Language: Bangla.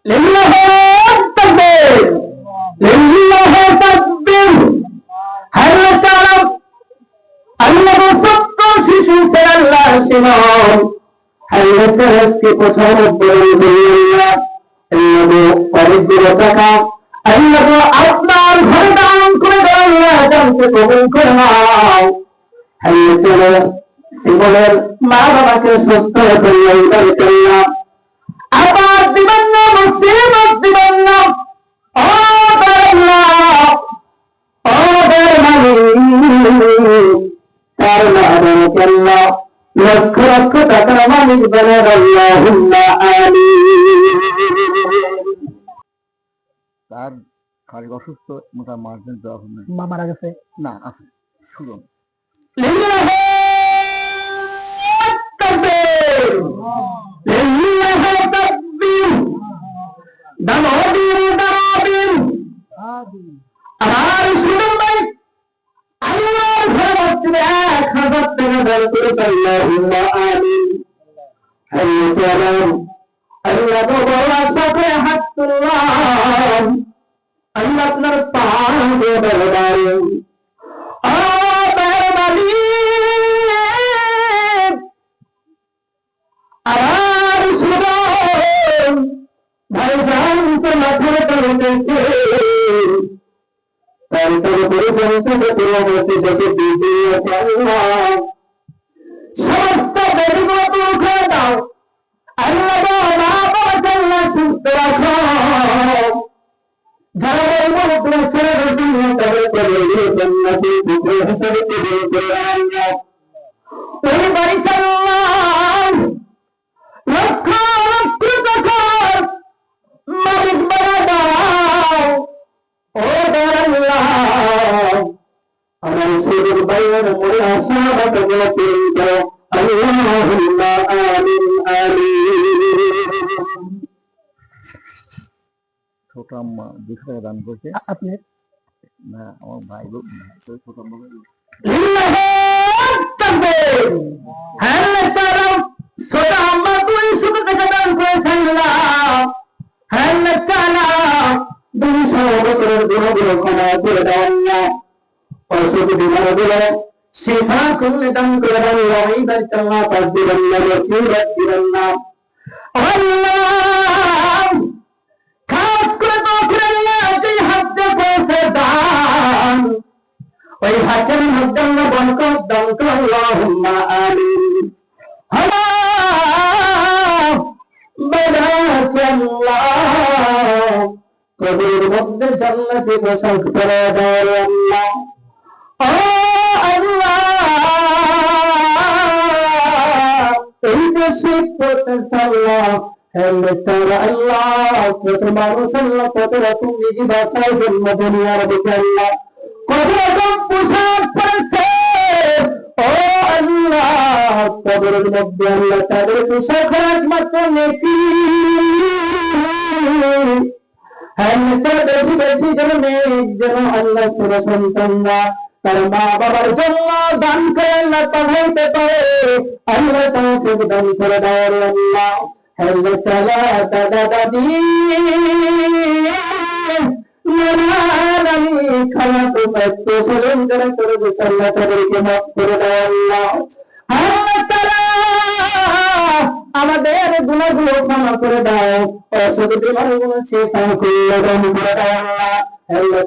লিল্লাহু তাকবীর, লিল্লাহু তাকবীর। হায় তাআলা আল্লাহ সত্য শিশু আল্লাহ সিনাম হায় তাআলাকে প্রথম বলিয়া আল্লাহ পরিগুলো টাকা আল্লাহ আপনার ঘরে দান করে আল্লাহ দানকে কবুল করে নাও। হায় তাআলা জীবনের মা বাবাকে সুস্থ করিয়া করিয়া আবার দিবেন না, মুসিবত দিবেন না। ও আল্লাহ, ও মালিক, তার মালিক আল্লাহ লক্ষ লক্ষ টাকার মালিক বানার আল্লাহুম্মা আমিন। তার শারীরিক অসুস্থ মোটা মার্জেন দেওয়া হবে মা মারা গেছে না আছে শুনুন লিল্লাহু তাকবীর, লিল্লাহু তাকবীর। দামাদিন দামাদিন আর শুনুন ভাই, আল্লাহর ঘরে মসজিদে 1000 টাকা দান করেছে আল্লাহুম্মা আমিন। হায় তাআলা আল্লাহ তোমার সাথে হাত তুললাম, আল্লাহ আপনার পা দিয়ে দাঁড়ায়। ও মালিক, আর শুনুন ভাইজান তো মাথায় করতেছে তারপরে পরিচালিত করে বসে দেখে দিয়েছে আল্লাহ সমস্ত বেদিগুলো দূর করে দাও। আল্লাহ আল্লাহ সুস্থ রাখো, যারা এই মুহূর্তে ছেড়ে বসে তাদের করে জান্নাতে পুত্র হিসেবে কবুল করে আল্লাহ। ওই বাড়িতে আল্লাহ লক্ষ লক্ষ টাকার মালিক বানা দাও। ও আল্লাহ, আমার শরীর বাইরের মনে আশা বাসাগুলো পূরণ করো আল্লাহুম্মা আমিন আমিন। ছোট আম্মা 200 টাকা দান করছে আপনি না আমার ভাই লোক না ছোট আম্মা লিল্লাহু তাকবীর। হ্যাঁ তাআলা ছোট আম্মা 200 টাকা দান করেছেন আল্লাহ। হ্যাঁ তাআলা 200 বছরের গুনাহগুলো ক্ষমা করে দাও আল্লাহ। অসুখ বিমারগুলো শিফা করলে দান করে দাও আল্লাহ। এইবার আল্লাহ পাক দিবেন না, মুসিবত দিবেন না আল্লাহ। খাস করে তো আল্লাহ যে হাতে পৌঁছে দান, ওই হাতের মধ্যে আল্লাহ বরকত দান করো আল্লাহুম্মা আমিন। আল্লাহ বারাক আল্লাহ, কবরের মধ্যে জান্নাতে বসাক করে দাও আল্লাহ। ও আল্লাহ, এই দেশে করতেছে আল্লাহ। আল্লাহ কত মানুষ আল্লাহ কত রকম নিজে বাসায় জন্ম দুনিয়ার দিকে আল্লাহ কত রকম পোশাক পরেছে। ও আল্লাহ, কবরের মধ্যে আল্লাহ তাদের পোশাক একমাত্র নেকি। বেশি বেশি যেন মেয়ে যেন আল্লাহ ছোট সন্তানরা তার মা বাবার জন্য দান করে আল্লাহ পাঠাইতে পারে আল্লাহ তাকে দান করে দেয় আল্লাহ। আল্লাহ তাআলা দাদা দাদি নানি খালাতো ভাইকে সলঙ্কার করে দিয়েছে আল্লাহ তাদেরকে মাফ করে দেয় আল্লাহ। আল্লাহ তাআলা আমাদের গুনাহগুলো ক্ষমা করে দাও, অসুখ বিমারগুলো শিফা করে দাও আল্লাহ।